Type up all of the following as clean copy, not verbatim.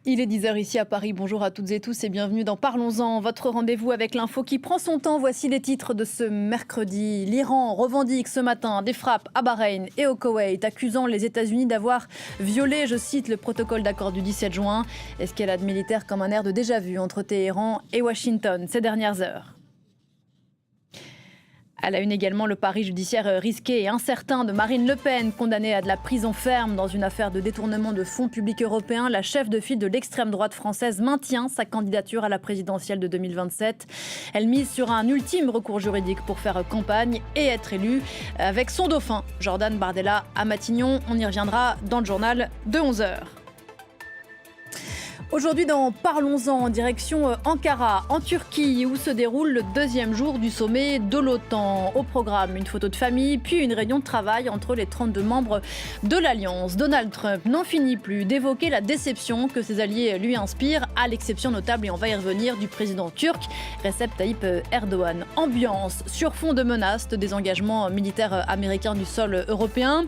Il est 10h ici à Paris. Bonjour à toutes et tous et bienvenue dans Parlons-en, votre rendez-vous avec l'info qui prend son temps. Voici les titres de ce mercredi. L'Iran revendique ce matin des frappes à Bahreïn et au Koweït, accusant les États-Unis d'avoir violé, je cite, le protocole d'accord du 17 juin. Escalade militaire comme un air de déjà-vu entre Téhéran et Washington ces dernières heures. À la une également, le pari judiciaire risqué et incertain de Marine Le Pen, condamnée à de la prison ferme dans une affaire de détournement de fonds publics européens. La chef de file de l'extrême droite française maintient sa candidature à la présidentielle de 2027. Elle mise sur un ultime recours juridique pour faire campagne et être élue avec son dauphin, Jordan Bardella, à Matignon. On y reviendra dans le journal de 11h. Aujourd'hui dans Parlons-en, en direction Ankara, en Turquie, où se déroule le deuxième jour du sommet de l'OTAN. Au programme, une photo de famille, puis une réunion de travail entre les 32 membres de l'Alliance. Donald Trump n'en finit plus d'évoquer la déception que ses alliés lui inspirent, à l'exception notable, et on va y revenir, du président turc Recep Tayyip Erdogan. Ambiance sur fond de menaces de désengagement militaire américain du sol européen.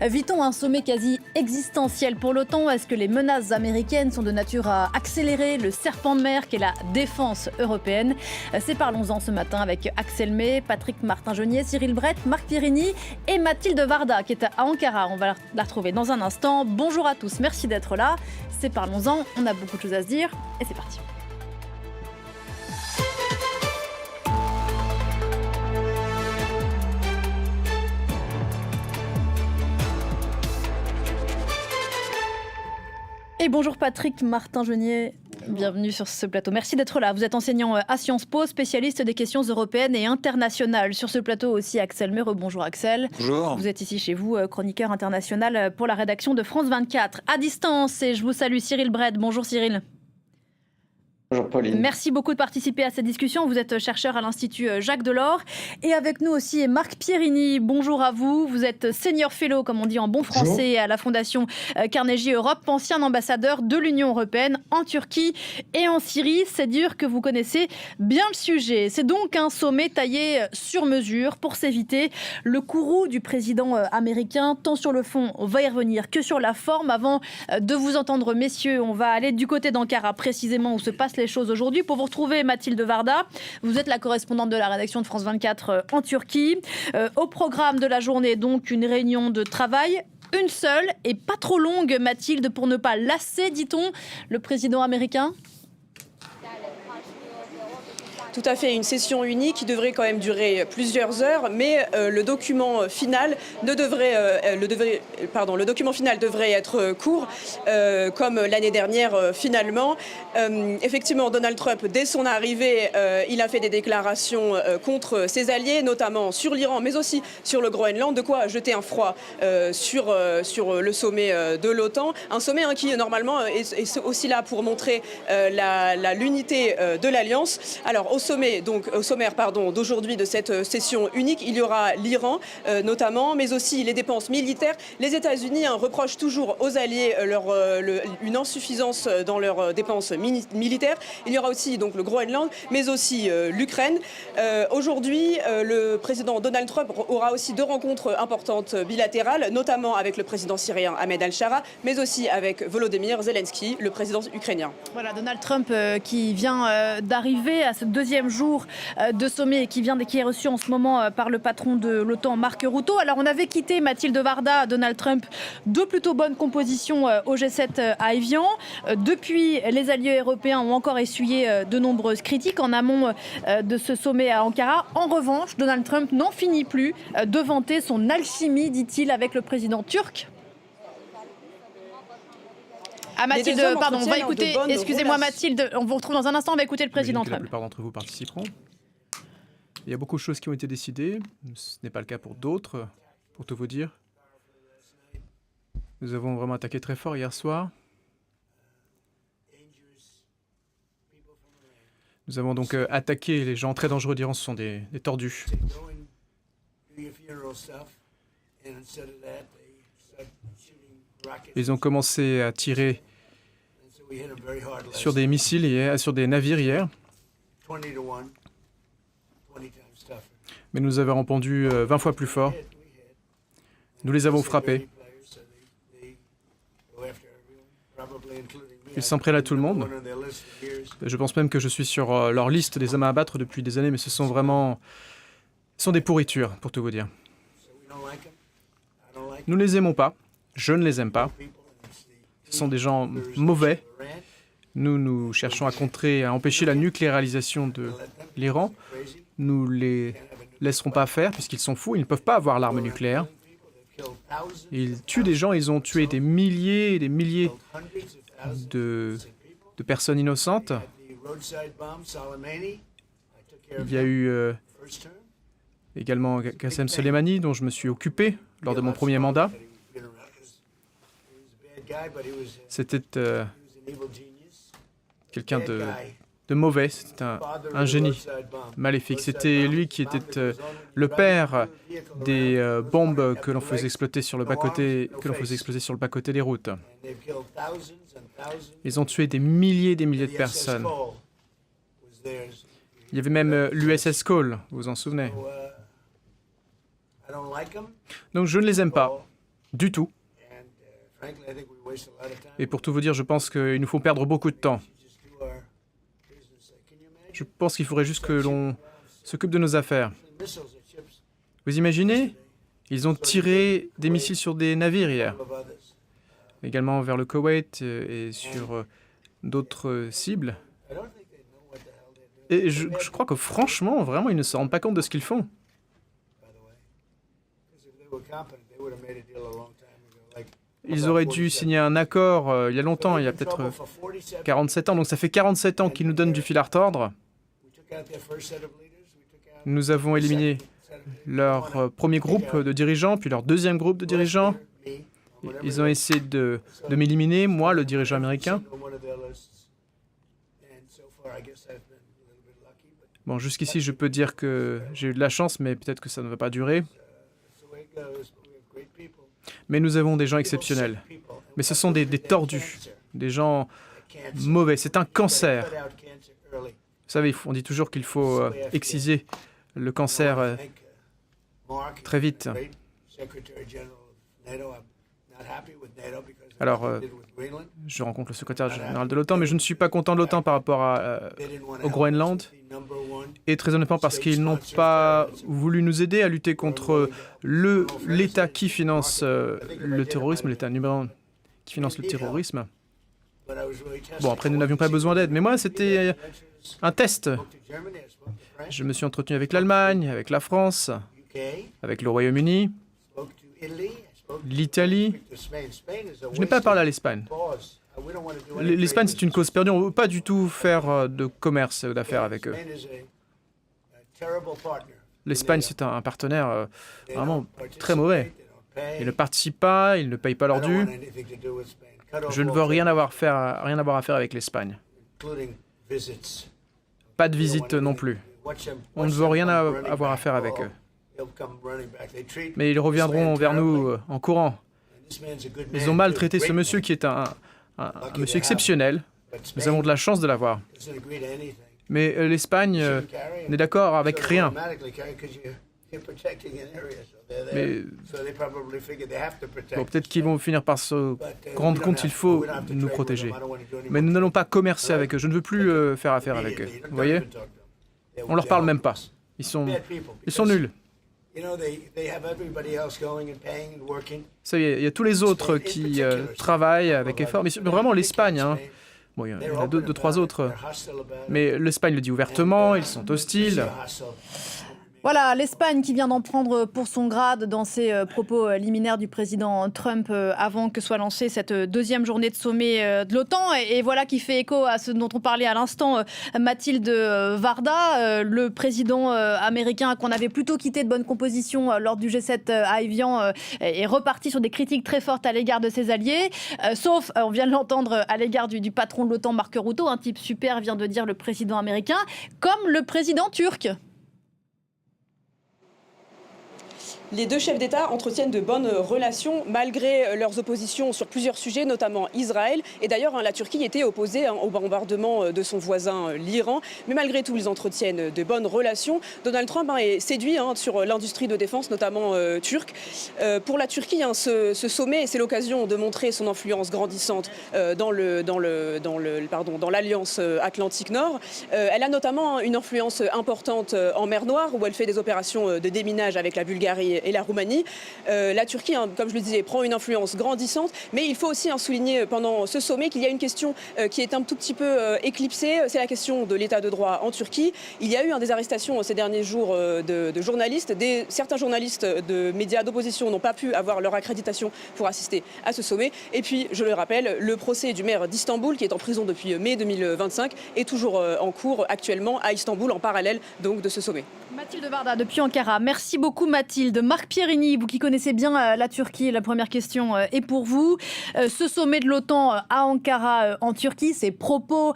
Vit-on un sommet quasi existentiel pour l'OTAN? Est-ce que les menaces américaines sont de nature à accélérer le serpent de mer qu'est la défense européenne? C'est Parlons-en ce matin avec Axel May, Patrick Martin-Genier, Cyril Brett, Marc Pierini et Mathilde Varda qui est à Ankara. On va la retrouver dans un instant. Bonjour à tous, merci d'être là. C'est Parlons-en, on a beaucoup de choses à se dire et c'est parti. Et bonjour Patrick Martin-Genier, bienvenue sur ce plateau. Merci d'être là. Vous êtes enseignant à Sciences Po, spécialiste des questions européennes et internationales. Sur ce plateau aussi Axel May. Bonjour Axel. Bonjour. Vous êtes ici chez vous, chroniqueur international pour la rédaction de France 24. À distance, et je vous salue Cyril Brett. Bonjour Cyril. Bonjour Pauline. Merci beaucoup de participer à cette discussion. Vous êtes chercheur à l'Institut Jacques Delors. Et avec nous aussi Marc Pierini. Bonjour à vous. Vous êtes senior fellow, comme on dit en bon français, à la Fondation Carnegie Europe, ancien ambassadeur de l'Union européenne en Turquie et en Syrie. C'est dire que vous connaissez bien le sujet. C'est donc un sommet taillé sur mesure pour s'éviter le courroux du président américain, tant sur le fond, on va y revenir, que sur la forme. Avant de vous entendre, messieurs, on va aller du côté d'Ankara, précisément où se passent les choses aujourd'hui. Pour vous retrouver, Mathilde Varda, vous êtes la correspondante de la rédaction de France 24 en Turquie. Au programme de la journée, donc, une réunion de travail. Une seule et pas trop longue, Mathilde, pour ne pas lasser, dit-on, le président américain. Tout à fait, une session unique qui devrait quand même durer plusieurs heures, mais le document final le document final devrait être court, comme l'année dernière finalement. Effectivement, Donald Trump, dès son arrivée, il a fait des déclarations contre ses alliés, notamment sur l'Iran, mais aussi sur le Groenland, de quoi jeter un froid sur le sommet de l'OTAN. Un sommet qui, normalement, est aussi là pour montrer l'unité de l'Alliance. Alors, au sommaire d'aujourd'hui de cette session unique, il y aura l'Iran notamment, mais aussi les dépenses militaires. Les États-Unis reprochent toujours aux alliés une insuffisance dans leurs dépenses militaires. Il y aura aussi donc le Groenland, mais aussi l'Ukraine. Aujourd'hui, le président Donald Trump aura aussi deux rencontres importantes bilatérales, notamment avec le président syrien Ahmed al-Shara, mais aussi avec Volodymyr Zelensky, le président ukrainien. Voilà, Donald Trump qui vient d'arriver à ce deuxième jour de sommet et qui est reçu en ce moment par le patron de l'OTAN, Mark Rutte. Alors on avait quitté, Mathilde Varda, Donald Trump, deux plutôt bonnes compositions au G7 à Évian. Depuis, les alliés européens ont encore essuyé de nombreuses critiques en amont de ce sommet à Ankara. En revanche, Donald Trump n'en finit plus de vanter son alchimie, dit-il, avec le président turc. Ah Mathilde, pardon, on va écouter, excusez-moi Mathilde, on vous retrouve dans un instant, on va écouter le président Trump. La plupart d'entre vous participeront. Il y a beaucoup de choses qui ont été décidées, ce n'est pas le cas pour d'autres, pour tout vous dire. Nous avons vraiment attaqué très fort hier soir. Nous avons donc attaqué les gens très dangereux d'Iran, ce sont des tordus. Ils ont commencé à tirer sur des missiles hier, sur des navires hier. Mais nous avons répondu 20 fois plus fort. Nous les avons frappés. Ils s'en prennent à tout le monde. Je pense même que je suis sur leur liste des hommes à abattre depuis des années, mais ce sont des pourritures, pour tout vous dire. Nous ne les aimons pas. Je ne les aime pas. Ce sont des gens mauvais. Nous cherchons à contrer, à empêcher la nucléarisation de l'Iran. Nous les laisserons pas faire, puisqu'ils sont fous. Ils ne peuvent pas avoir l'arme nucléaire. Ils tuent des gens. Ils ont tué des milliers et des milliers de personnes innocentes. Il y a eu également Qassem Soleimani, dont je me suis occupé lors de mon premier mandat. C'était quelqu'un de mauvais, c'était un génie maléfique. C'était lui qui était le père des bombes que l'on faisait exploser sur le bas-côté des routes. Ils ont tué des milliers de personnes. Il y avait même l'USS Cole, vous vous en souvenez. Donc je ne les aime pas, du tout. Et pour tout vous dire, je pense qu'il nous faut perdre beaucoup de temps. Je pense qu'il faudrait juste que l'on s'occupe de nos affaires. Vous imaginez? Ils ont tiré des missiles sur des navires hier. Également vers le Koweït et sur d'autres cibles. Et je crois que franchement, vraiment, ils ne se rendent pas compte de ce qu'ils font. Ils auraient dû signer un accord il y a longtemps, il y a peut-être 47 ans. Donc ça fait 47 ans qu'ils nous donnent du fil à retordre. Nous avons éliminé leur premier groupe de dirigeants, puis leur deuxième groupe de dirigeants. Ils ont essayé de m'éliminer, moi, le dirigeant américain. Bon, jusqu'ici, je peux dire que j'ai eu de la chance, mais peut-être que ça ne va pas durer. Mais nous avons des gens exceptionnels. Mais ce sont des tordus, des gens mauvais. C'est un cancer. Vous savez, on dit toujours qu'il faut exciser le cancer très vite. Alors, je rencontre le secrétaire général de l'OTAN, mais je ne suis pas content de l'OTAN par rapport au Groenland. Et très honnêtement, parce qu'ils n'ont pas voulu nous aider à lutter contre l'État qui finance le terrorisme, l'État numéro 1 qui finance le terrorisme. Bon, après, nous n'avions pas besoin d'aide, mais moi, c'était un test. Je me suis entretenu avec l'Allemagne, avec la France, avec le Royaume-Uni, l'Italie. Je n'ai pas parlé à l'Espagne. L'Espagne, c'est une cause perdue. On ne veut pas du tout faire de commerce ou d'affaires avec eux. L'Espagne, c'est un partenaire vraiment très mauvais. Ils ne participent pas, ils ne payent pas leur dû. Je ne veux rien avoir à faire avec l'Espagne. Pas de visite non plus. On ne veut rien avoir à faire avec eux. Mais ils reviendront vers nous en courant. Ils ont maltraité ce monsieur qui est un monsieur exceptionnel. Nous avons de la chance de l'avoir. Mais l'Espagne n'est d'accord avec rien. Mais bon, peut-être qu'ils vont finir par se rendre compte qu'il faut nous protéger. Mais nous n'allons pas commercer avec eux. Je ne veux plus faire affaire avec eux. Vous voyez? On leur parle même pas. Ils sont nuls. Ça y est, il y a tous les autres qui travaillent avec effort. Mais vraiment, l'Espagne, hein. Bon, il y en a deux, trois autres. Mais l'Espagne le dit ouvertement, ils sont hostiles. Voilà, l'Espagne qui vient d'en prendre pour son grade dans ses propos liminaires du président Trump avant que soit lancée cette deuxième journée de sommet de l'OTAN. Et voilà qui fait écho à ce dont on parlait à l'instant, Mathilde Varda, le président américain qu'on avait plutôt quitté de bonne composition lors du G7 à Évian est reparti sur des critiques très fortes à l'égard de ses alliés. Sauf, on vient de l'entendre, à l'égard du patron de l'OTAN, Mark Rutte, un type super, vient de dire le président américain, comme le président turc. Les deux chefs d'État entretiennent de bonnes relations malgré leurs oppositions sur plusieurs sujets, notamment Israël. Et d'ailleurs, la Turquie était opposée au bombardement de son voisin, l'Iran. Mais malgré tout, ils entretiennent de bonnes relations. Donald Trump est séduit sur l'industrie de défense, notamment turque. Pour la Turquie, ce sommet, c'est l'occasion de montrer son influence grandissante dans l'Alliance Atlantique Nord. Elle a notamment une influence importante en mer Noire, où elle fait des opérations de déminage avec la Bulgarie et la Roumanie. La Turquie, comme je le disais, prend une influence grandissante, mais il faut aussi souligner pendant ce sommet qu'il y a une question qui est un tout petit peu éclipsée, c'est la question de l'état de droit en Turquie. Il y a eu des arrestations ces derniers jours de journalistes. Certains journalistes de médias d'opposition n'ont pas pu avoir leur accréditation pour assister à ce sommet. Et puis, je le rappelle, le procès du maire d'Istanbul, qui est en prison depuis mai 2025, est toujours en cours actuellement à Istanbul, en parallèle donc de ce sommet. Mathilde Varda depuis Ankara. Merci beaucoup Mathilde. Marc Pierini, vous qui connaissez bien la Turquie, la première question est pour vous. Ce sommet de l'OTAN à Ankara en Turquie, ces propos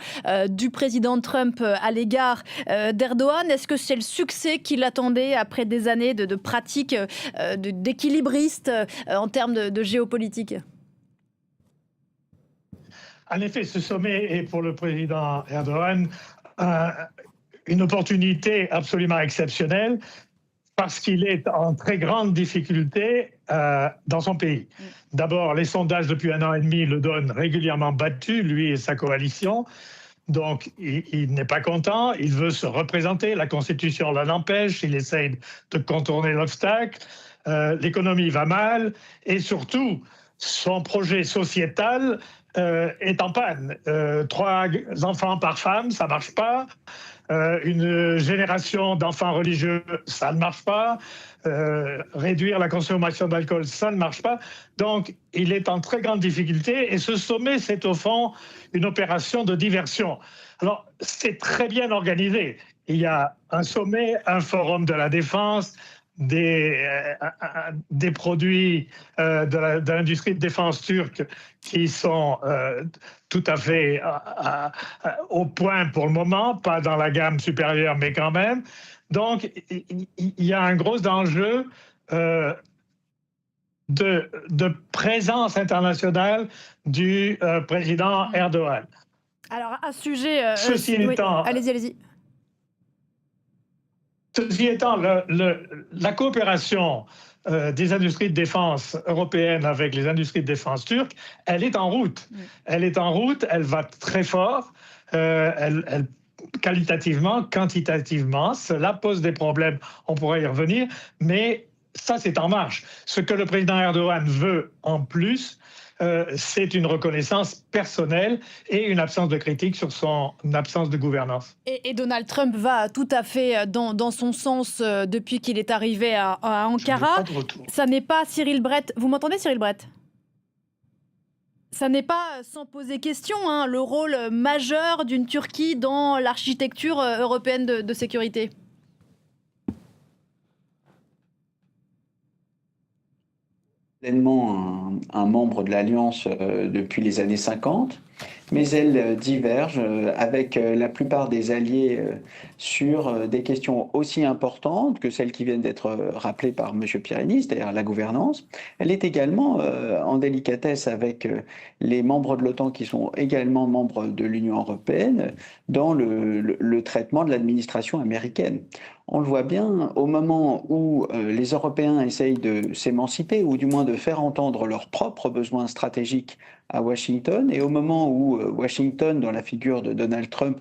du président Trump à l'égard d'Erdogan, est-ce que c'est le succès qu'il attendait après des années de pratiques d'équilibristes en termes de géopolitique ? En effet, ce sommet est pour le président Erdogan une opportunité absolument exceptionnelle parce qu'il est en très grande difficulté dans son pays. D'abord, les sondages depuis 1 an et demi le donnent régulièrement battu, lui et sa coalition. Donc, il n'est pas content, il veut se représenter, la Constitution l'en empêche, il essaye de contourner l'obstacle, l'économie va mal et surtout, son projet sociétal est en panne. 3 enfants par femme, ça ne marche pas. Une génération d'enfants religieux, ça ne marche pas. Réduire la consommation d'alcool, ça ne marche pas. Donc, il est en très grande difficulté. Et ce sommet, c'est au fond une opération de diversion. Alors, c'est très bien organisé. Il y a un sommet, un forum de la défense, des produits de l'industrie de défense turque qui sont tout à fait au point pour le moment, pas dans la gamme supérieure, mais quand même. Donc, il y a un gros enjeu de présence internationale du président Erdogan. Alors, à ce sujet... Ceci étant... Allez-y. Ceci étant, la coopération des industries de défense européennes avec les industries de défense turques, elle est en route. Elle est en route, elle va très fort, qualitativement, quantitativement. Cela pose des problèmes, on pourrait y revenir, mais ça, c'est en marche. Ce que le président Erdogan veut en plus, c'est une reconnaissance personnelle et une absence de critique sur son absence de gouvernance. Et Donald Trump va tout à fait dans son sens depuis qu'il est arrivé à Ankara. Ça n'est pas Cyril Brett. Vous m'entendez, Cyril Brett ? Ça n'est pas sans poser question, le rôle majeur d'une Turquie dans l'architecture européenne de sécurité. Pleinement un membre de l'Alliance depuis les années 50, mais elle diverge avec la plupart des alliés sur des questions aussi importantes que celles qui viennent d'être rappelées par M. Pierini, c'est-à-dire la gouvernance. Elle est également en délicatesse avec les membres de l'OTAN qui sont également membres de l'Union européenne dans le traitement de l'administration américaine. On le voit bien, au moment où les Européens essayent de s'émanciper, ou du moins de faire entendre leurs propres besoins stratégiques à Washington, et au moment où Washington, dans la figure de Donald Trump,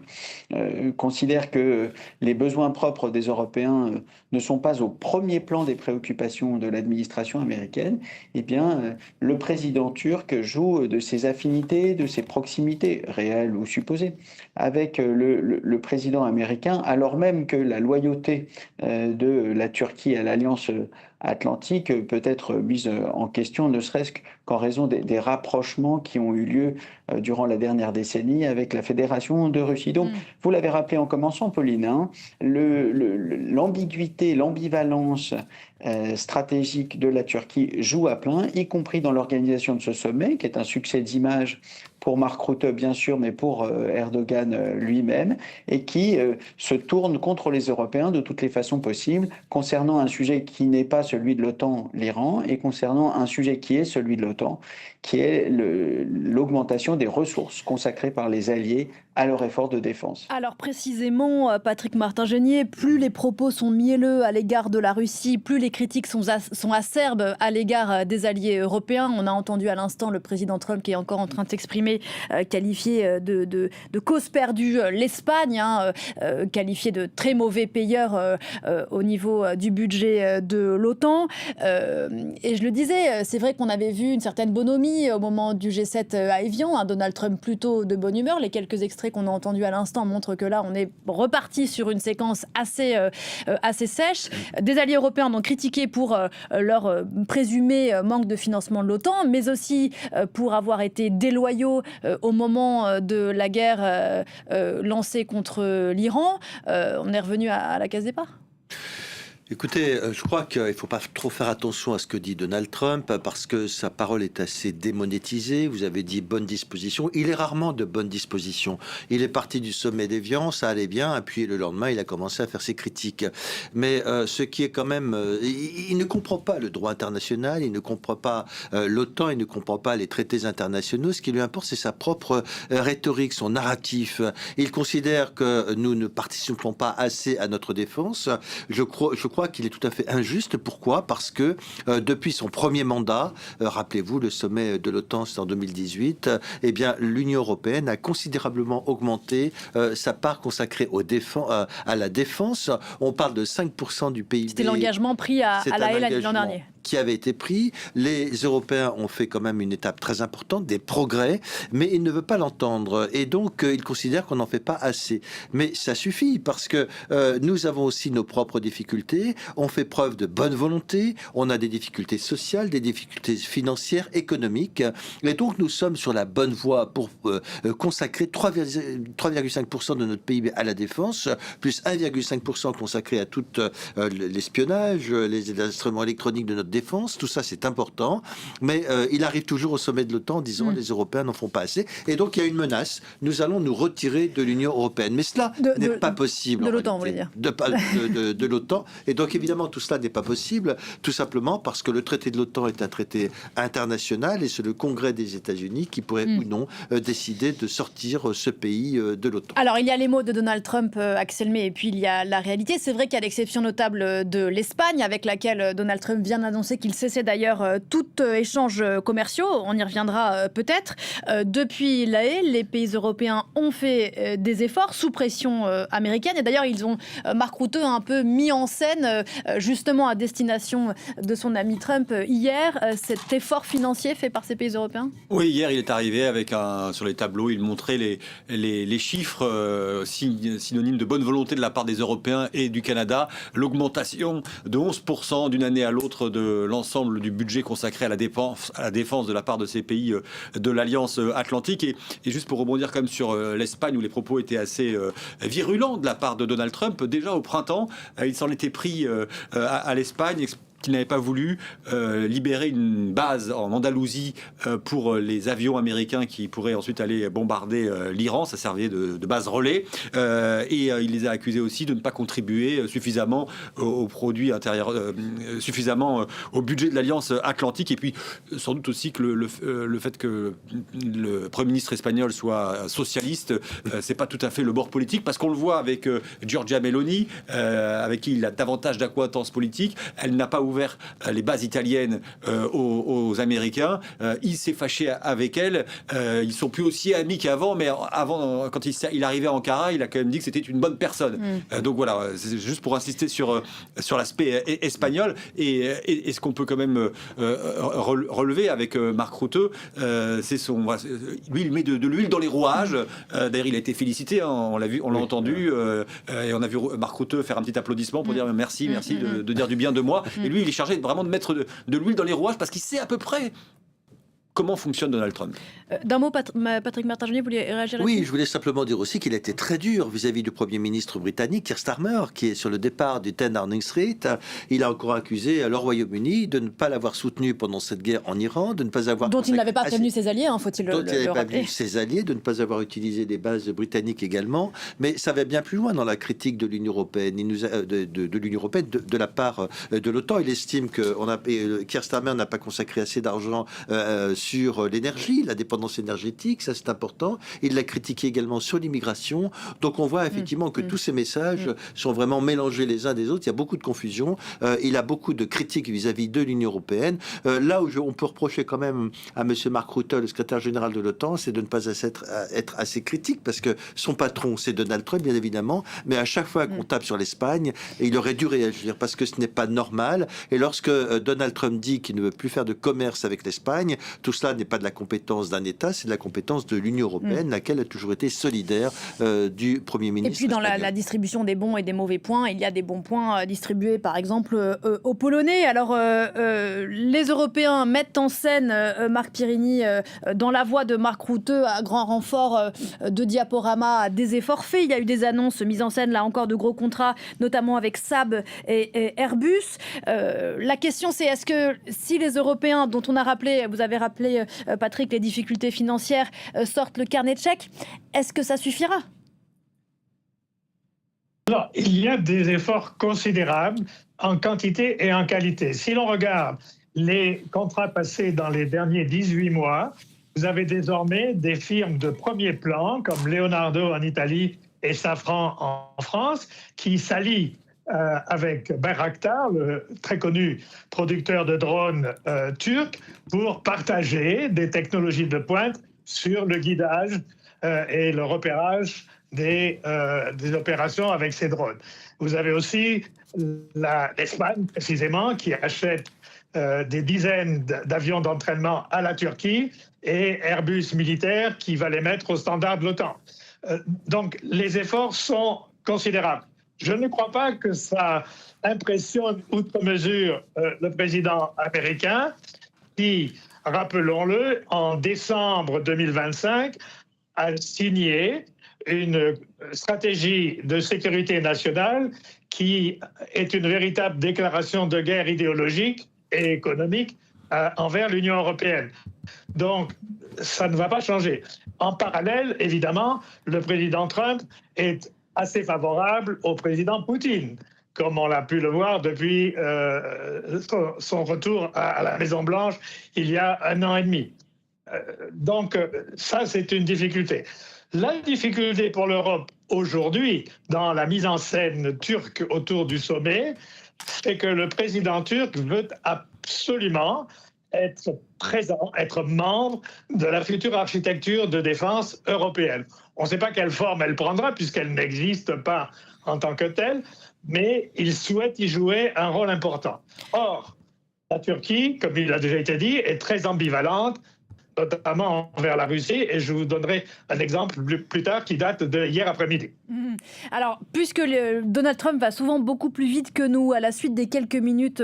considère que les besoins propres des Européens ne sont pas au premier plan des préoccupations de l'administration américaine, eh bien, le président turc joue de ses affinités, de ses proximités, réelles ou supposées, avec le président américain, alors même que la loyauté de la Turquie à l'Alliance atlantique peut être mise en question, ne serait-ce qu'en raison des rapprochements qui ont eu lieu durant la dernière décennie avec la Fédération de Russie. Donc, vous l'avez rappelé en commençant, Pauline, l'ambiguïté, l'ambivalence stratégique de la Turquie joue à plein, y compris dans l'organisation de ce sommet, qui est un succès d'image pour Mark Rutte, bien sûr, mais pour Erdogan lui-même, et qui se tourne contre les Européens de toutes les façons possibles, concernant un sujet qui n'est pas celui de l'OTAN, l'Iran, et concernant un sujet qui est celui de l'OTAN, qui est l'augmentation des ressources consacrées par les alliés à leur effort de défense. Alors précisément, Patrick Martin-Genier, plus les propos sont mielleux à l'égard de la Russie, plus les critiques sont acerbes à l'égard des alliés européens. On a entendu à l'instant le président Trump qui est encore en train de s'exprimer, qualifier de cause perdue l'Espagne, qualifier de très mauvais payeur au niveau du budget de l'OTAN. Et je le disais, c'est vrai qu'on avait vu une certaine bonhomie au moment du G7 à Évian, Donald Trump plutôt de bonne humeur. Les quelques extraits qu'on a entendus à l'instant montrent que là, on est reparti sur une séquence assez sèche. Des alliés européens ont critiqué pour leur présumé manque de financement de l'OTAN, mais aussi pour avoir été déloyaux au moment de la guerre lancée contre l'Iran. On est revenu à la case départ. Écoutez, je crois qu'il ne faut pas trop faire attention à ce que dit Donald Trump parce que sa parole est assez démonétisée. Vous avez dit bonne disposition. Il est rarement de bonne disposition. Il est parti du sommet d'Évian, ça allait bien, et puis le lendemain, il a commencé à faire ses critiques. Mais ce qui est quand même... il ne comprend pas le droit international, il ne comprend pas l'OTAN, il ne comprend pas les traités internationaux. Ce qui lui importe, c'est sa propre rhétorique, son narratif. Il considère que nous ne participons pas assez à notre défense. Je crois qu'il est tout à fait injuste. Pourquoi ? Parce que depuis son premier mandat, rappelez-vous, le sommet de l'OTAN, c'est en 2018, eh bien, l'Union européenne a considérablement augmenté sa part consacrée à la défense. On parle de 5% du PIB. C'était l'engagement pris à La Haye l'an dernier. Qui avait été pris. Les Européens ont fait quand même une étape très importante, des progrès, mais il ne veut pas l'entendre. Et donc, il considère qu'on n'en fait pas assez. Mais ça suffit, parce que nous avons aussi nos propres difficultés. On fait preuve de bonne volonté. On a des difficultés sociales, des difficultés financières, économiques. Et donc, nous sommes sur la bonne voie pour consacrer 3,5% de notre PIB à la défense, plus 1,5% consacré à tout l'espionnage, les instruments électroniques de notre défense, tout ça c'est important, mais il arrive toujours au sommet de l'OTAN en disant les Européens n'en font pas assez, et donc il y a une menace, nous allons nous retirer de l'Union européenne, mais cela n'est pas possible. De l'OTAN, vous voulez dire. De l'OTAN, et donc évidemment tout cela n'est pas possible, tout simplement parce que le traité de l'OTAN est un traité international, et c'est le Congrès des États-Unis qui pourrait ou non décider de sortir ce pays de l'OTAN. Alors il y a les mots de Donald Trump, Axel May, et puis il y a la réalité. C'est vrai qu'à l'exception notable de l'Espagne, avec laquelle Donald Trump vient d'annoncer qu'il cessait d'ailleurs tout échange commerciaux, on y reviendra peut-être. Depuis La Haye, les pays européens ont fait des efforts sous pression américaine, et d'ailleurs Mark Rutte a un peu mis en scène justement à destination de son ami Trump hier cet effort financier fait par ces pays européens. Oui, hier il est arrivé sur les tableaux, il montrait les chiffres synonymes de bonne volonté de la part des Européens et du Canada, l'augmentation de 11% d'une année à l'autre de l'ensemble du budget consacré à la défense de la part de ces pays de l'Alliance Atlantique. Et juste pour rebondir quand même sur l'Espagne, où les propos étaient assez virulents de la part de Donald Trump, déjà au printemps, il s'en était pris à l'Espagne, qu'il n'avait pas voulu libérer une base en Andalousie pour les avions américains qui pourraient ensuite aller bombarder l'Iran. Ça servait de base relais. Et il les a accusés aussi de ne pas contribuer suffisamment aux produits intérieurs, suffisamment au budget de l'Alliance Atlantique. Et puis, sans doute aussi que le fait que le Premier ministre espagnol soit socialiste, c'est pas tout à fait le bord politique, parce qu'on le voit avec Giorgia Meloni, avec qui il a davantage d'acquaintance politique. Elle n'a pas ouvert les bases italiennes aux Américains. Il s'est fâché avec elle. Ils sont plus aussi amis qu'avant, mais avant, quand il arrivait à Ankara, il a quand même dit que c'était une bonne personne. Donc voilà, c'est juste pour insister sur l'aspect espagnol. Et ce qu'on peut quand même relever avec Mark Rutte, c'est lui, il met de l'huile dans les rouages. D'ailleurs, il a été félicité, hein, on l'a vu, on l'a entendu, et on a vu Mark Rutte faire un petit applaudissement pour dire merci de dire du bien de moi. Et lui, il est chargé vraiment de mettre de l'huile dans les rouages, parce qu'il sait à peu près comment fonctionne Donald Trump. D'un mot, Patrick Martin-Genier, vous voulez réagir là-dessus ? Oui, je voulais simplement dire aussi qu'il a été très dur vis-à-vis du Premier ministre britannique, Keir Starmer, qui est sur le départ du 10 Downing Street. Il a encore accusé le Royaume-Uni de ne pas l'avoir soutenu pendant cette guerre en Iran, de ne pas avoir... Dont il n'avait pas prévenu ses alliés, faut-il le rappeler. Dont il n'avait pas prévenu ses alliés, de ne pas avoir utilisé des bases britanniques également. Mais ça va bien plus loin dans la critique de l'Union européenne. Il nous a, de l'Union européenne, de la part de l'OTAN. Il estime que Keir Starmer n'a pas consacré assez d'argent sur l'énergie, la dépendance énergétique, ça c'est important. Il l'a critiqué également sur l'immigration. Donc on voit effectivement que tous ces messages sont vraiment mélangés les uns des autres. Il y a beaucoup de confusion. Il a beaucoup de critiques vis-à-vis de l'Union européenne. Là où on peut reprocher quand même à M. Mark Rutte, le secrétaire général de l'OTAN, c'est de ne pas être assez critique, parce que son patron, c'est Donald Trump, bien évidemment, mais à chaque fois qu'on tape sur l'Espagne, il aurait dû réagir, parce que ce n'est pas normal. Et lorsque Donald Trump dit qu'il ne veut plus faire de commerce avec l'Espagne, tout cela n'est pas de la compétence d'un État, c'est de la compétence de l'Union européenne, laquelle a toujours été solidaire du Premier ministre. Et puis dans la distribution des bons et des mauvais points, il y a des bons points distribués par exemple aux Polonais. Alors les Européens mettent en scène Marc Pirini dans la voix de Mark Rutte à grand renfort de diaporamas, des efforts faits. Il y a eu des annonces mises en scène là encore de gros contrats, notamment avec Saab et Airbus. La question c'est, est-ce que si les Européens, dont on a rappelé, vous avez rappelé Patrick, les difficultés financières, sortent le carnet de chèques, est-ce que ça suffira ? Alors, il y a des efforts considérables en quantité et en qualité. Si l'on regarde les contrats passés dans les derniers 18 mois, vous avez désormais des firmes de premier plan, comme Leonardo en Italie et Safran en France, qui s'allient avec Bayraktar, le très connu producteur de drones turc, pour partager des technologies de pointe sur le guidage et le repérage des opérations avec ces drones. Vous avez aussi l'Espagne, précisément, qui achète des dizaines d'avions d'entraînement à la Turquie, et Airbus militaire qui va les mettre au standard de l'OTAN. Donc les efforts sont considérables. Je ne crois pas que ça impressionne outre mesure le président américain qui, rappelons-le, en décembre 2025, a signé une stratégie de sécurité nationale qui est une véritable déclaration de guerre idéologique et économique envers l'Union européenne. Donc, ça ne va pas changer. En parallèle, évidemment, le président Trump est assez favorable au président Poutine, comme on l'a pu le voir depuis son retour à la Maison-Blanche il y a 1 an et demi. Donc, ça, c'est une difficulté. La difficulté pour l'Europe aujourd'hui, dans la mise en scène turque autour du sommet, c'est que le président turc veut absolument être présent, être membre de la future architecture de défense européenne. On ne sait pas quelle forme elle prendra, puisqu'elle n'existe pas en tant que telle, mais il souhaite y jouer un rôle important. Or, la Turquie, comme il a déjà été dit, est très ambivalente, notamment envers la Russie, et je vous donnerai un exemple plus tard qui date de hier après-midi. Alors, puisque Donald Trump va souvent beaucoup plus vite que nous, à la suite des quelques minutes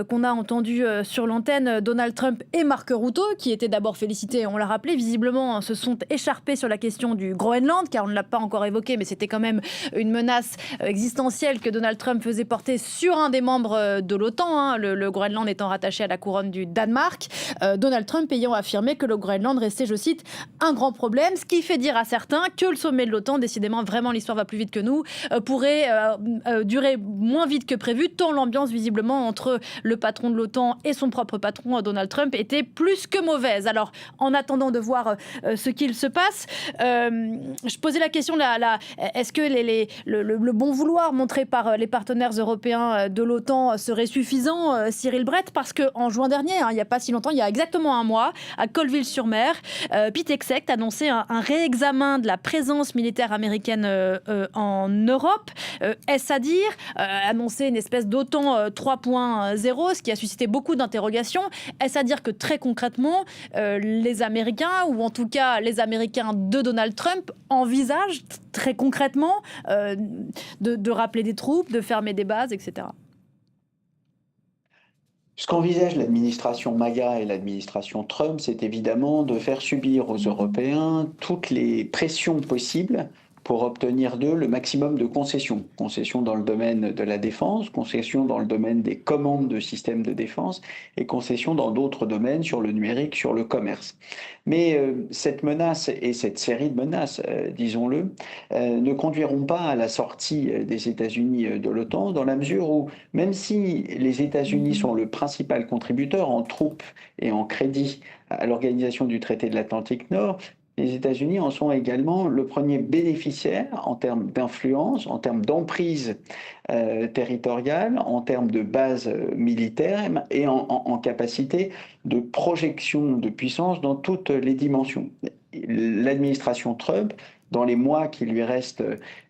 qu'on a entendues sur l'antenne, Donald Trump et Mark Rutte, qui étaient d'abord félicités, on l'a rappelé, visiblement se sont écharpés sur la question du Groenland, car on ne l'a pas encore évoqué, mais c'était quand même une menace existentielle que Donald Trump faisait porter sur un des membres de l'OTAN, le Groenland étant rattaché à la couronne du Danemark. Donald Trump ayant affirmé que le Groenland restait, je cite, un grand problème, ce qui fait dire à certains que le sommet de l'OTAN, décidément vraiment l'histoire va plus vite que nous, pourrait durer moins vite que prévu, tant l'ambiance visiblement entre le patron de l'OTAN et son propre patron Donald Trump était plus que mauvaise. Alors en attendant de voir ce qu'il se passe, je posais la question, est-ce que le bon vouloir montré par les partenaires européens de l'OTAN serait suffisant, Cyril Brett, parce qu'en juin dernier, il n'y a pas si longtemps, il y a exactement 1 mois, à Colville-sur-Mer, Pete Hegseth annonçait un réexamen de la présence militaire américaine en Europe. Est-ce à dire annoncer une espèce d'OTAN 3.0, ce qui a suscité beaucoup d'interrogations. Est-ce à dire que très concrètement, les Américains, ou en tout cas les Américains de Donald Trump, envisagent très concrètement de rappeler des troupes, de fermer des bases, etc. Ce qu'envisage l'administration MAGA et l'administration Trump, c'est évidemment de faire subir aux Européens toutes les pressions possibles pour obtenir d'eux le maximum de concessions. Concessions dans le domaine de la défense, concessions dans le domaine des commandes de systèmes de défense et concessions dans d'autres domaines, sur le numérique, sur le commerce. Mais cette menace et cette série de menaces, disons-le, ne conduiront pas à la sortie des États-Unis de l'OTAN, dans la mesure où, même si les États-Unis sont le principal contributeur en troupes et en crédits à l'organisation du traité de l'Atlantique Nord, les États-Unis en sont également le premier bénéficiaire en termes d'influence, en termes d'emprise territoriale, en termes de base militaire et en capacité de projection de puissance dans toutes les dimensions. L'administration Trump, dans les mois qui lui restent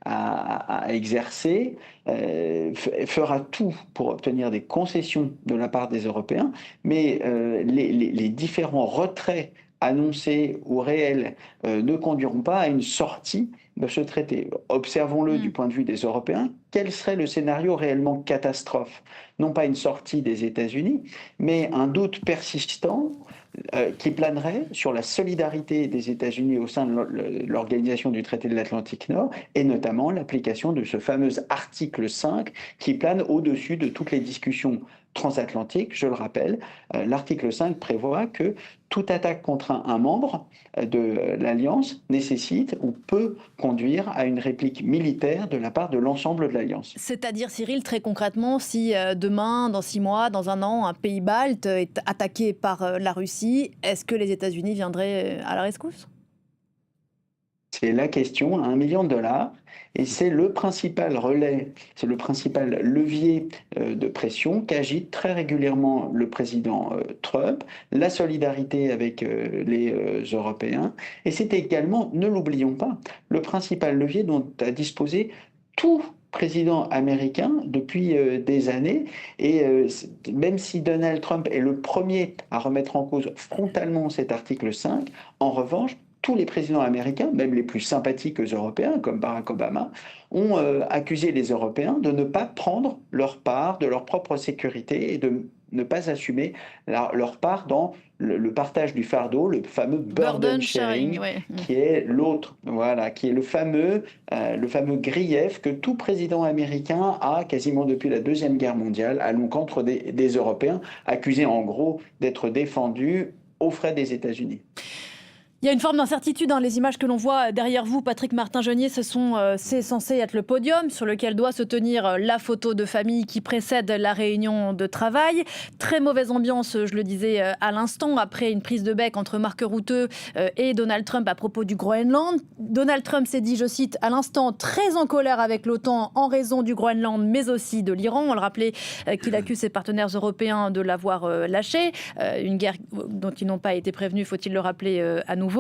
à exercer, fera tout pour obtenir des concessions de la part des Européens, mais les différents retraits annoncés ou réels ne conduiront pas à une sortie de ce traité. Observons-le du point de vue des Européens. Quel serait le scénario réellement catastrophe? Non pas une sortie des États-Unis, mais un doute persistant qui planerait sur la solidarité des États-Unis au sein de l'organisation du traité de l'Atlantique Nord, et notamment l'application de ce fameux article 5 qui plane au-dessus de toutes les discussions transatlantiques. Je le rappelle, l'article 5 prévoit que toute attaque contre un membre de l'Alliance nécessite ou peut conduire à une réplique militaire de la part de l'ensemble de l'Alliance. C'est-à-dire, Cyril, très concrètement, si demain, dans 6 mois, dans un an, un pays balte est attaqué par la Russie, est-ce que les États-Unis viendraient à la rescousse? C'est la question à $1 million, et c'est le principal relais, c'est le principal levier de pression qu'agite très régulièrement le président Trump, la solidarité avec les Européens, et c'est également, ne l'oublions pas, le principal levier dont a disposé tout président américain depuis des années, et même si Donald Trump est le premier à remettre en cause frontalement cet article 5, en revanche, tous les présidents américains, même les plus sympathiques aux Européens, comme Barack Obama, ont accusé les Européens de ne pas prendre leur part de leur propre sécurité et de ne pas assumer leur part dans le partage du fardeau, le fameux burden sharing, ouais. qui est l'autre, voilà, qui est le fameux grief que tout président américain a quasiment depuis la Deuxième Guerre mondiale à l'encontre des Européens, accusés en gros d'être défendus aux frais des États-Unis. Il y a une forme d'incertitude, les images que l'on voit derrière vous, Patrick Martin-Genier, c'est censé être le podium sur lequel doit se tenir la photo de famille qui précède la réunion de travail. Très mauvaise ambiance, je le disais à l'instant, après une prise de bec entre Mark Rutte et Donald Trump à propos du Groenland. Donald Trump s'est dit, je cite, à l'instant, très en colère avec l'OTAN en raison du Groenland, mais aussi de l'Iran. On le rappelait qu'il accuse ses partenaires européens de l'avoir lâché. Une guerre dont ils n'ont pas été prévenus, faut-il le rappeler à nouveau.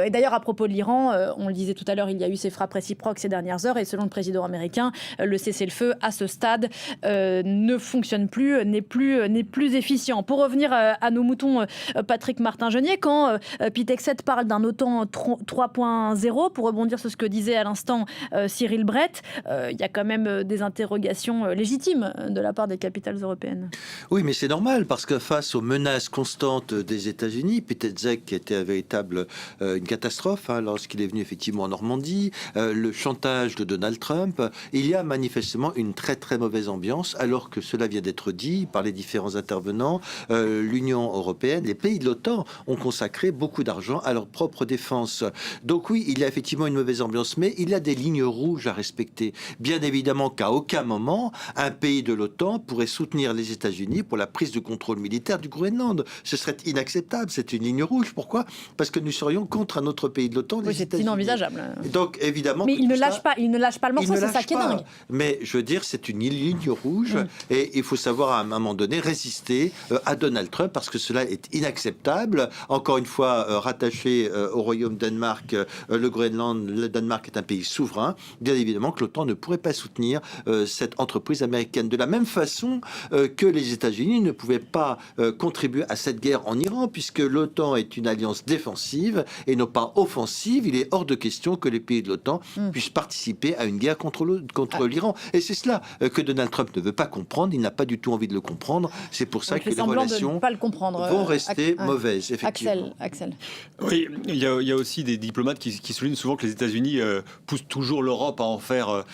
Et d'ailleurs, à propos de l'Iran, on le disait tout à l'heure, il y a eu ces frappes réciproques ces dernières heures, et selon le président américain, le cessez-le-feu à ce stade ne fonctionne plus, n'est plus efficient. Pour revenir à nos moutons, Patrick Martin-Genier, quand Pete Hegseth parle d'un OTAN 3.0, pour rebondir sur ce que disait à l'instant Cyril Brett, il y a quand même des interrogations légitimes de la part des capitales européennes. Oui, mais c'est normal, parce que face aux menaces constantes des États-Unis, Pete Hegseth était un véritable une catastrophe lorsqu'il est venu effectivement en Normandie, le chantage de Donald Trump, il y a manifestement une très très mauvaise ambiance, alors que cela vient d'être dit par les différents intervenants. L'Union européenne, les pays de l'OTAN ont consacré beaucoup d'argent à leur propre défense. Donc oui, il y a effectivement une mauvaise ambiance, mais il y a des lignes rouges à respecter. Bien évidemment qu'à aucun moment, un pays de l'OTAN pourrait soutenir les États-Unis pour la prise de contrôle militaire du Groenland. Ce serait inacceptable, c'est une ligne rouge. Pourquoi? Parce que nous serions contre un autre pays de l'OTAN, les États-Unis. C'est inenvisageable. Donc évidemment. Mais il ne lâche pas le morceau, c'est ça qui est dingue. Mais je veux dire, c'est une ligne rouge et il faut savoir à un moment donné résister à Donald Trump parce que cela est inacceptable. Encore une fois, rattaché au Royaume Danemark, le Groenland, le Danemark est un pays souverain. Bien évidemment que l'OTAN ne pourrait pas soutenir cette entreprise américaine de la même façon que les États-Unis ne pouvaient pas contribuer à cette guerre en Iran puisque l'OTAN est une alliance défensive. défensive et non pas offensive, il est hors de question que les pays de l'OTAN puissent participer à une guerre contre l'Iran. Et c'est cela que Donald Trump ne veut pas comprendre, il n'a pas du tout envie de le comprendre. C'est pour ça que les relations vont rester mauvaises, effectivement. Axel. Oui, il y a aussi des diplomates qui soulignent souvent que les États-Unis poussent toujours l'Europe à en faire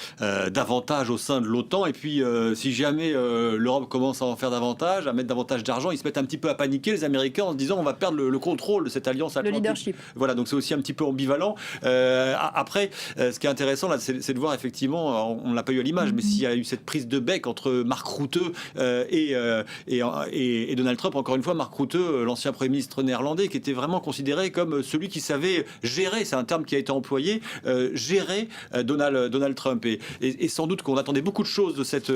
davantage au sein de l'OTAN. Et puis, si jamais l'Europe commence à en faire davantage, à mettre davantage d'argent, ils se mettent un petit peu à paniquer, les Américains, en se disant on va perdre le contrôle de cette alliance atlantique. Le leadership. Voilà, donc c'est aussi un petit peu ambivalent. Après, ce qui est intéressant, là, c'est de voir effectivement, on ne l'a pas eu à l'image, mais s'il y a eu cette prise de bec entre Mark Rutte et Donald Trump. Encore une fois, Mark Rutte, l'ancien Premier ministre néerlandais, qui était vraiment considéré comme celui qui savait gérer, c'est un terme qui a été employé, gérer Donald Trump. Et sans doute qu'on attendait beaucoup de choses de cette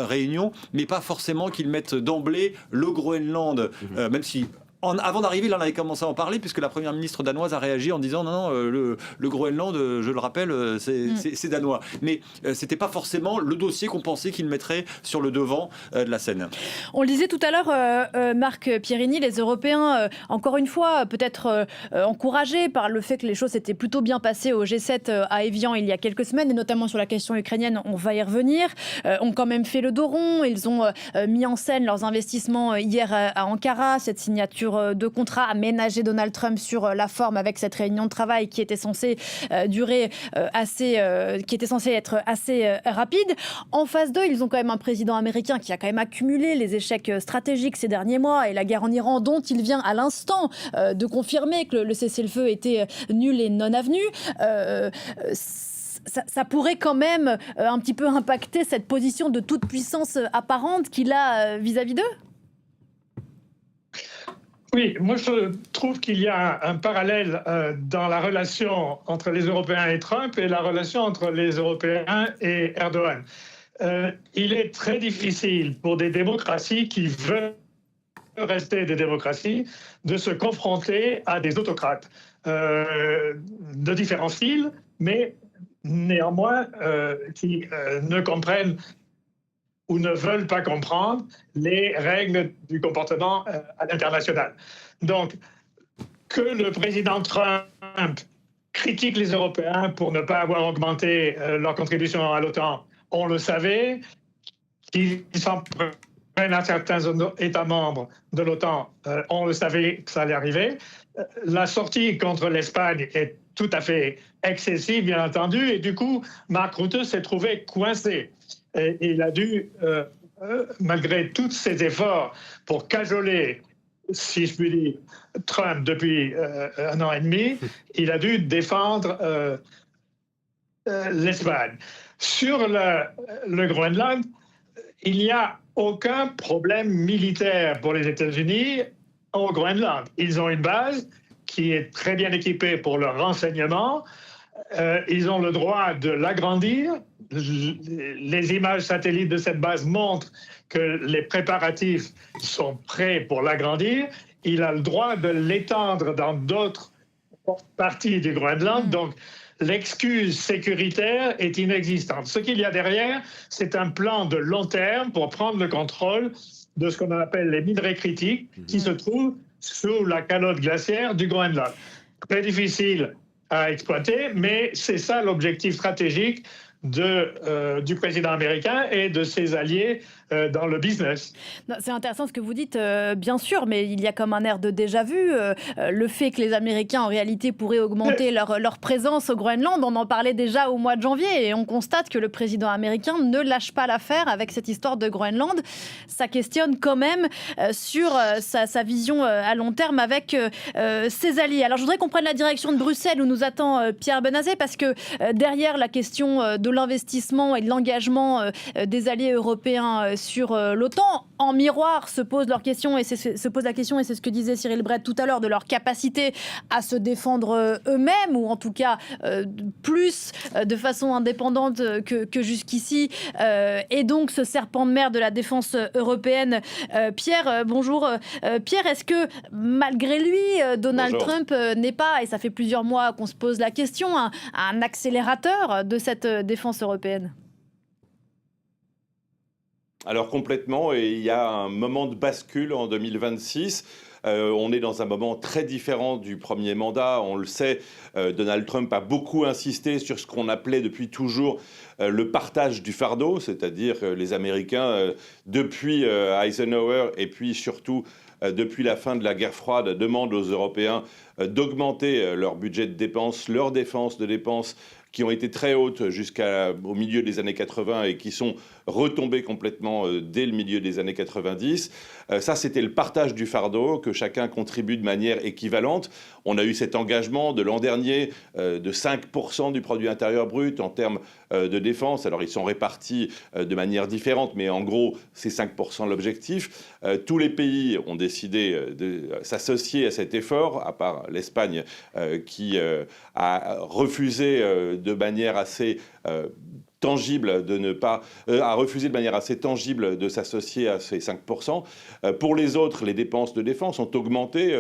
réunion, mais pas forcément qu'ils mettent d'emblée le Groenland, même si... Avant d'arriver, là, on avait commencé à en parler, puisque la première ministre danoise a réagi en disant non, le Groenland, je le rappelle, c'est danois. Mais c'était pas forcément le dossier qu'on pensait qu'il mettrait sur le devant de la scène. On le disait tout à l'heure, Marc Pierini, les Européens, encore une fois, peut-être encouragés par le fait que les choses s'étaient plutôt bien passées au G7 à Évian il y a quelques semaines, et notamment sur la question ukrainienne, on va y revenir, ont quand même fait le dos rond. Ils ont mis en scène leurs investissements hier à Ankara, cette signature de contrat a ménagé Donald Trump sur la forme avec cette réunion de travail qui était censée qui était censée être assez rapide. En phase 2, ils ont quand même un président américain qui a quand même accumulé les échecs stratégiques ces derniers mois et la guerre en Iran dont il vient à l'instant de confirmer que le cessez-le-feu était nul et non avenu. Ça pourrait quand même un petit peu impacter cette position de toute puissance apparente qu'il a vis-à-vis d'eux. Oui, moi je trouve qu'il y a un parallèle dans la relation entre les Européens et Trump et la relation entre les Européens et Erdogan. Il est très difficile pour des démocraties qui veulent rester des démocraties de se confronter à des autocrates de différents styles, mais néanmoins qui ne comprennent ou ne veulent pas comprendre les règles du comportement à l'international. Donc, que le président Trump critique les Européens pour ne pas avoir augmenté leur contribution à l'OTAN, on le savait. Qu'ils s'en prennent à certains États membres de l'OTAN, on le savait que ça allait arriver. La sortie contre l'Espagne est tout à fait excessive, bien entendu, et du coup, Mark Rutte s'est trouvé coincé. Et il a dû, malgré tous ses efforts pour cajoler, si je puis dire, Trump depuis un an et demi, il a dû défendre l'Espagne. Sur le Groenland, il n'y a aucun problème militaire pour les États-Unis au Groenland. Ils ont une base qui est très bien équipée pour leur renseignement. Ils ont le droit de l'agrandir. Les images satellites de cette base montrent que les préparatifs sont prêts pour l'agrandir. Il a le droit de l'étendre dans d'autres parties du Groenland. Donc, l'excuse sécuritaire est inexistante. Ce qu'il y a derrière, c'est un plan de long terme pour prendre le contrôle de ce qu'on appelle les minerais critiques qui se trouvent sous la calotte glaciaire du Groenland. Très difficile à exploiter, mais c'est ça l'objectif stratégique du président américain et de ses alliés dans le business. C'est intéressant ce que vous dites, bien sûr, mais il y a comme un air de déjà-vu. Le fait que les Américains, en réalité, pourraient augmenter leur présence au Groenland, on en parlait déjà au mois de janvier, et on constate que le président américain ne lâche pas l'affaire avec cette histoire de Groenland. Ça questionne quand même sur sa vision à long terme avec ses alliés. Alors, je voudrais qu'on prenne la direction de Bruxelles, où nous attend Pierre Benazet, parce que derrière la question de l'investissement et de l'engagement des alliés européens sur l'OTAN, en miroir se pose la question, et c'est ce que disait Cyril Brett tout à l'heure, de leur capacité à se défendre eux-mêmes, ou en tout cas plus de façon indépendante que jusqu'ici, et donc ce serpent de mer de la défense européenne. Pierre, bonjour. Pierre, est-ce que malgré lui, Donald Trump n'est pas, et ça fait plusieurs mois qu'on se pose la question, un accélérateur de cette défense européenne ? Alors complètement, et il y a un moment de bascule en 2026. On est dans un moment très différent du premier mandat. On le sait, Donald Trump a beaucoup insisté sur ce qu'on appelait depuis toujours le partage du fardeau, c'est-à-dire que les Américains, depuis Eisenhower et puis surtout depuis la fin de la guerre froide, demandent aux Européens d'augmenter leur budget de dépenses, leur défense de dépenses, qui ont été très hautes jusqu'au milieu des années 80 et qui sont retombées complètement dès le milieu des années 90. Ça, c'était le partage du fardeau, que chacun contribue de manière équivalente. On a eu cet engagement de l'an dernier de 5% du produit intérieur brut en termes de défense. Alors, ils sont répartis de manière différente, mais en gros, c'est 5% l'objectif. Tous les pays ont décidé de s'associer à cet effort, à part l'Espagne qui a refusé de manière assez tangible a refusé de manière assez tangible de s'associer à ces 5%. Pour les autres, les dépenses de défense ont augmenté.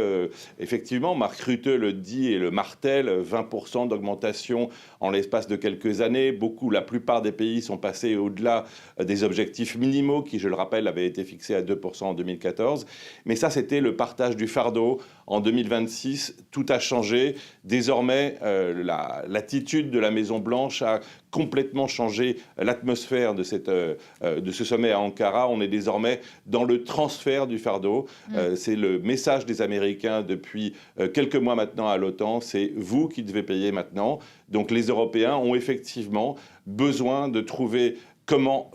Effectivement, Mark Rutte le dit et le martèle, 20% d'augmentation en l'espace de quelques années. La plupart des pays sont passés au-delà des objectifs minimaux qui, je le rappelle, avaient été fixés à 2% en 2014. Mais ça, c'était le partage du fardeau. En 2026, tout a changé. Désormais, l'attitude de la Maison-Blanche a complètement changé l'atmosphère de ce sommet à Ankara. On est désormais dans le transfert du fardeau. C'est le message des Américains depuis quelques mois maintenant à l'OTAN. C'est vous qui devez payer maintenant. Donc les Européens ont effectivement besoin de trouver comment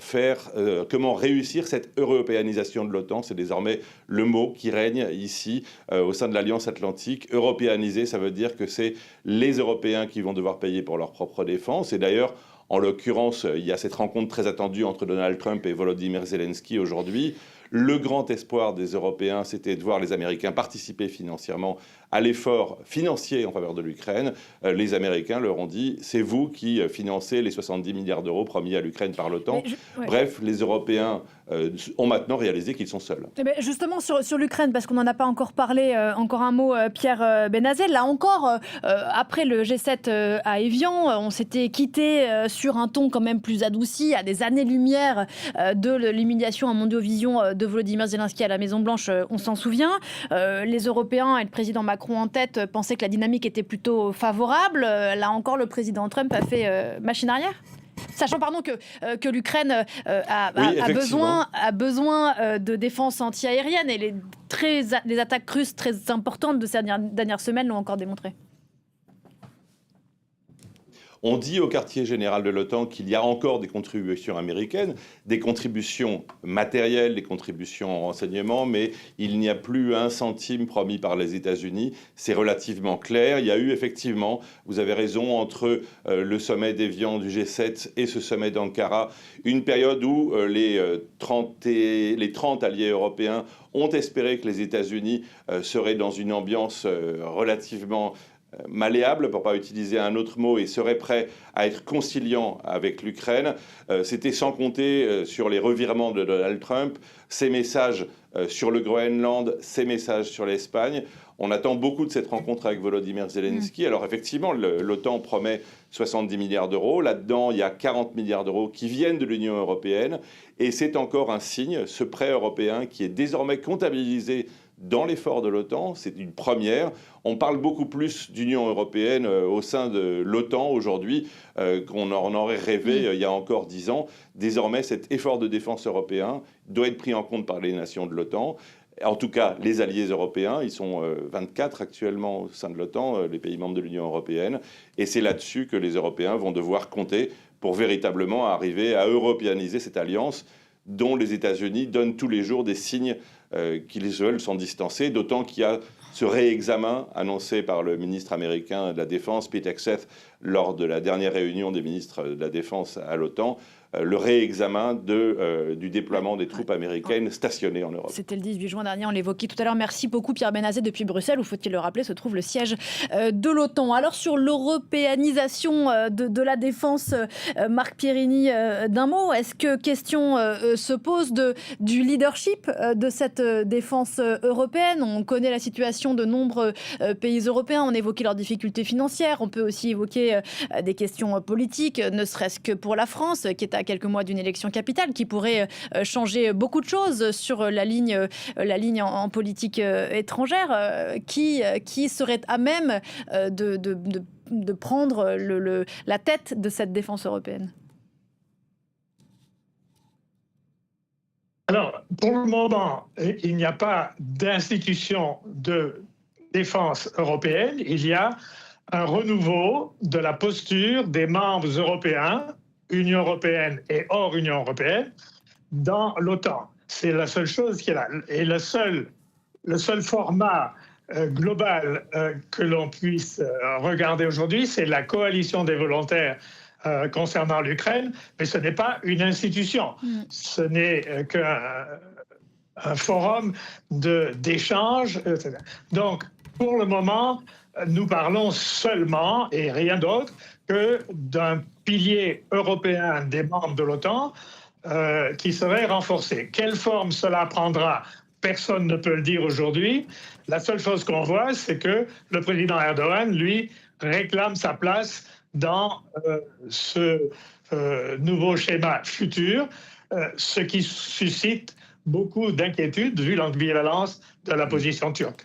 réussir cette européanisation de l'OTAN. C'est désormais le mot qui règne ici au sein de l'Alliance Atlantique. Européaniser, ça veut dire que c'est les Européens qui vont devoir payer pour leur propre défense. Et d'ailleurs, en l'occurrence, il y a cette rencontre très attendue entre Donald Trump et Volodymyr Zelensky aujourd'hui. Le grand espoir des Européens, c'était de voir les Américains participer financièrement à l'effort financier en faveur de l'Ukraine. Les Américains leur ont dit « c'est vous qui financez les 70 milliards d'euros promis à l'Ukraine par l'OTAN ». Bref, les Européens ont maintenant réalisé qu'ils sont seuls. Justement, sur l'Ukraine, parce qu'on n'en a pas encore parlé, encore un mot, Pierre Benazel. Là encore, après le G7 à Évian, on s'était quitté sur un ton quand même plus adouci, à des années-lumière de l'humiliation à Mondiovision de Volodymyr Zelensky à la Maison-Blanche, on s'en souvient. Les Européens et le président Macron en tête pensaient que la dynamique était plutôt favorable. Là encore, le président Trump a fait machine arrière ? Sachant que l'Ukraine a besoin de défense anti-aérienne et les attaques russes très importantes de ces dernières semaines l'ont encore démontré. On dit au quartier général de l'OTAN qu'il y a encore des contributions américaines, des contributions matérielles, des contributions en renseignement, mais il n'y a plus un centime promis par les États-Unis. C'est relativement clair. Il y a eu effectivement, vous avez raison, entre le sommet d'Évian du G7 et ce sommet d'Ankara, une période où les 30 alliés européens ont espéré que les États-Unis seraient dans une ambiance relativement malléable, pour ne pas utiliser un autre mot, et serait prêt à être conciliant avec l'Ukraine. C'était sans compter sur les revirements de Donald Trump, ses messages sur le Groenland, ses messages sur l'Espagne. On attend beaucoup de cette rencontre avec Volodymyr Zelensky. Alors effectivement, l'OTAN promet 70 milliards d'euros. Là-dedans, il y a 40 milliards d'euros qui viennent de l'Union européenne. Et c'est encore un signe, ce prêt européen qui est désormais comptabilisé dans l'effort de l'OTAN. C'est une première. On parle beaucoup plus d'Union européenne au sein de l'OTAN aujourd'hui qu'on en aurait rêvé il y a encore 10 ans. Désormais, cet effort de défense européen doit être pris en compte par les nations de l'OTAN. En tout cas, les alliés européens, ils sont 24 actuellement au sein de l'OTAN, les pays membres de l'Union européenne. Et c'est là-dessus que les Européens vont devoir compter pour véritablement arriver à européaniser cette alliance dont les États-Unis donnent tous les jours des signes qu'ils veulent s'en distancer, d'autant qu'il y a ce réexamen annoncé par le ministre américain de la Défense, Pete Hegseth, lors de la dernière réunion des ministres de la Défense à l'OTAN, le réexamen du déploiement des troupes américaines stationnées en Europe. C'était le 18 juin dernier, on l'évoquait tout à l'heure. Merci beaucoup Pierre Benazel depuis Bruxelles, où, faut-il le rappeler, se trouve le siège de l'OTAN. Alors sur l'européanisation de la défense, Marc Pierini, d'un mot, est-ce que question se pose du leadership de cette défense européenne? On connaît la situation de nombreux pays européens, on évoquait leurs difficultés financières, on peut aussi évoquer des questions politiques, ne serait-ce que pour la France, qui est à quelques mois d'une élection capitale qui pourrait changer beaucoup de choses sur la ligne en politique étrangère. Qui serait à même de prendre la tête de cette défense européenne? Alors, pour le moment, il n'y a pas d'institution de défense européenne. Il y a un renouveau de la posture des membres européens, Union européenne et hors Union européenne, dans l'OTAN. C'est la seule chose qui est là. Et le seul format global que l'on puisse regarder aujourd'hui, c'est la coalition des volontaires concernant l'Ukraine, mais ce n'est pas une institution. Ce n'est qu'un forum d'échange, etc. Donc, pour le moment, nous parlons seulement, et rien d'autre, que d'un pilier européen des membres de l'OTAN qui serait renforcé. Quelle forme cela prendra ? Personne ne peut le dire aujourd'hui. La seule chose qu'on voit, c'est que le président Erdogan, lui, réclame sa place dans ce nouveau schéma futur, ce qui suscite beaucoup d'inquiétudes vu l'ambivalence de la position turque.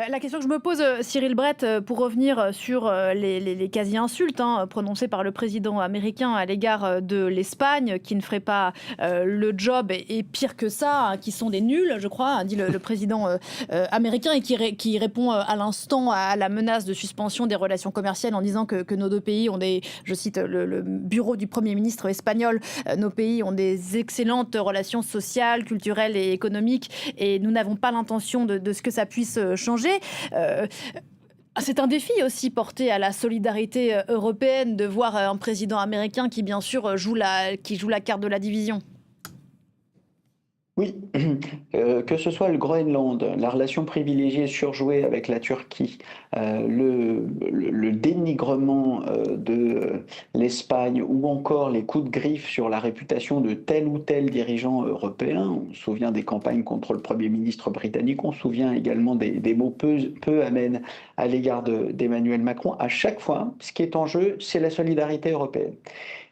La question que je me pose, Cyril Brett, pour revenir sur les quasi-insultes prononcées par le président américain à l'égard de l'Espagne, qui ne ferait pas le job, et pire que ça, qui sont des nuls, je crois, dit le président américain, et qui répond à l'instant à la menace de suspension des relations commerciales en disant que nos deux pays ont je cite le bureau du Premier ministre espagnol, nos pays ont des excellentes relations sociales, culturelles et économiques, et nous n'avons pas l'intention de ce que ça puisse changer. C'est un défi aussi porté à la solidarité européenne de voir un président américain qui, bien sûr, joue la carte de la division. Oui, que ce soit le Groenland, la relation privilégiée surjouée avec la Turquie, le dénigrement de l'Espagne ou encore les coups de griffe sur la réputation de tel ou tel dirigeant européen. On se souvient des campagnes contre le Premier ministre britannique, on se souvient également des mots peu amènes à l'égard d'Emmanuel Macron. À chaque fois, ce qui est en jeu, c'est la solidarité européenne.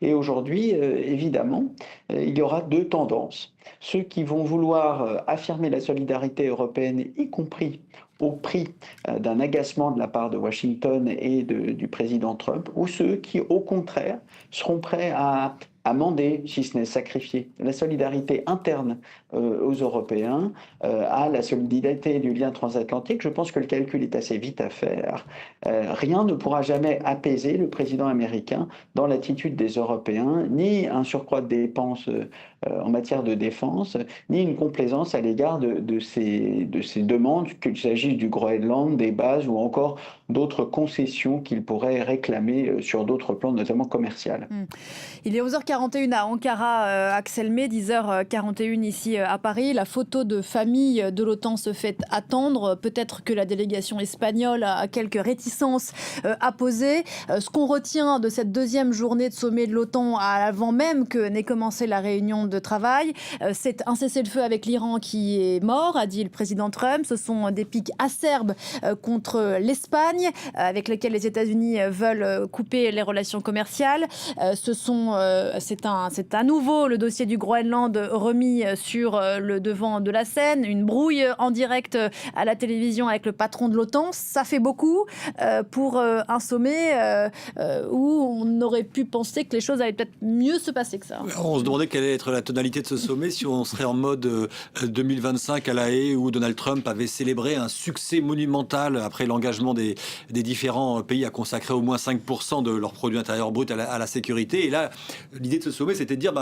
Et aujourd'hui, évidemment, il y aura deux tendances. Ceux qui vont vouloir affirmer la solidarité européenne, y compris au prix d'un agacement de la part de Washington et du président Trump, ou ceux qui, au contraire, seront prêts à amender, si ce n'est sacrifier, la solidarité interne aux Européens, à la solidité du lien transatlantique. Je pense que le calcul est assez vite à faire. Rien ne pourra jamais apaiser le président américain dans l'attitude des Européens, ni un surcroît de dépenses en matière de défense, ni une complaisance à l'égard de ces demandes, qu'il s'agisse du Groenland, des bases ou encore d'autres concessions qu'il pourrait réclamer sur d'autres plans, notamment commerciaux. Il est 11h41 à Ankara, Axel May, 10h41 ici à Paris. La photo de famille de l'OTAN se fait attendre. Peut-être que la délégation espagnole a quelques réticences à poser. Ce qu'on retient de cette deuxième journée de sommet de l'OTAN avant même que n'ait commencé la réunion de travail, c'est un cessez-le-feu avec l'Iran qui est mort, a dit le président Trump. Ce sont des piques acerbes contre l'Espagne, avec lesquelles les États-Unis veulent couper les relations commerciales. C'est à nouveau le dossier du Groenland remis sur le devant de la scène, une brouille en direct à la télévision avec le patron de l'OTAN. Ça fait beaucoup pour un sommet où on aurait pu penser que les choses allaient peut-être mieux se passer que ça. On se demandait quelle allait être la tonalité de ce sommet, si on serait en mode 2025 à La Haye, où Donald Trump avait célébré un succès monumental après l'engagement des différents pays à consacrer au moins 5% de leur produit intérieur brut à la sécurité. Et là, l'idée de ce sommet, c'était de dire,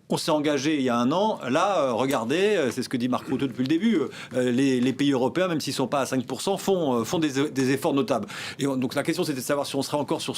on s'est engagé il y a un an, là, regardez, c'est ce que dit Marc Rutte depuis le début, les pays européens, même s'ils ne sont pas à 5%, font des efforts notables. Et donc la question, c'était de savoir si on serait encore sur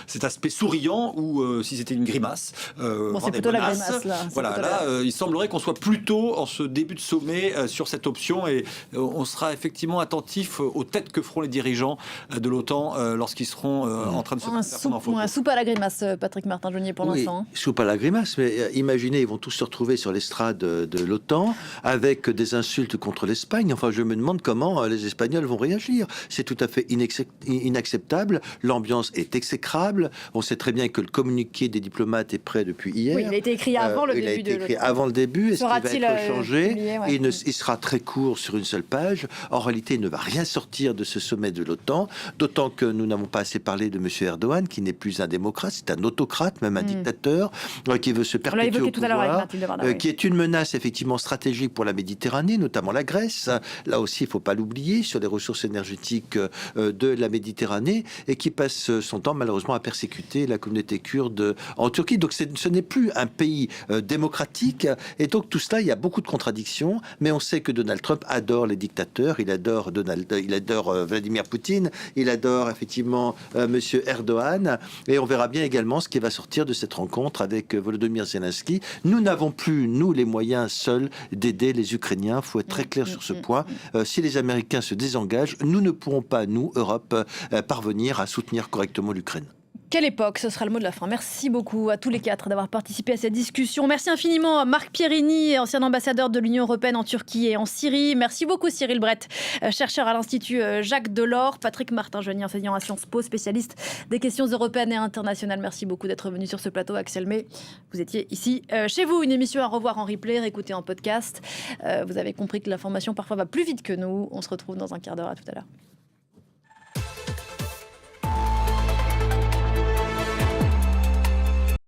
cet aspect souriant ou si c'était une grimace. C'est plutôt la grimace, là. Voilà, il semblerait qu'on soit plutôt en ce début de sommet sur cette option, et on sera effectivement attentif aux têtes que feront les dirigeants de l'OTAN lorsqu'ils seront en train de se prendre en photo. Un soupe à la grimace, Patrick Martin-Jeunier, pour l'instant. Soupe à la grimace, mais imaginez ils vont tous se retrouver sur l'estrade de l'OTAN avec des insultes contre l'Espagne. Enfin, je me demande comment les Espagnols vont réagir. C'est tout à fait inacceptable. L'ambiance est exécrable. On sait très bien que le communiqué des diplomates est prêt depuis hier. Oui, il a été écrit avant le début. Il a été écrit avant le début. Est-ce qu'il va être changé? publié, ouais. Il sera très court sur une seule page. En réalité, il ne va rien sortir de ce sommet de l'OTAN, d'autant que nous n'avons pas assez parlé de M. Erdogan, qui n'est plus un démocrate, c'est un autocrate, même un dictateur, qui veut se perpétuer au pouvoir, qui est une menace effectivement stratégique pour la Méditerranée, notamment la Grèce. Là aussi, il ne faut pas l'oublier, sur les ressources énergétiques de la Méditerranée, et qui passe son temps malheureusement à persécuter la communauté kurde en Turquie. Donc ce n'est plus un pays démocratique, et donc tout cela, il y a beaucoup de contradictions, mais on sait que Donald Trump adore les dictateurs, il adore Vladimir Poutine, il adore effectivement Monsieur Erdogan, et on verra bien également ce qui va sortir de cette rencontre avec Volodymyr Zelensky. Nous n'avons plus, nous, les moyens seuls d'aider les Ukrainiens. Il faut être très clair sur ce point. Si les Américains se désengagent, nous ne pourrons pas, nous, Europe, parvenir à soutenir correctement l'Ukraine. Quelle époque, ce sera le mot de la fin. Merci beaucoup à tous les quatre d'avoir participé à cette discussion. Merci infiniment à Marc Pierini, ancien ambassadeur de l'Union européenne en Turquie et en Syrie. Merci beaucoup Cyril Brett, chercheur à l'Institut Jacques Delors. Patrick Martin-Genier, enseignant à Sciences Po, spécialiste des questions européennes et internationales. Merci beaucoup d'être venu sur ce plateau. Axel May, vous étiez ici chez vous. Une émission à revoir en replay, réécouter en podcast. Vous avez compris que l'information parfois va plus vite que nous. On se retrouve dans un quart d'heure. À tout à l'heure.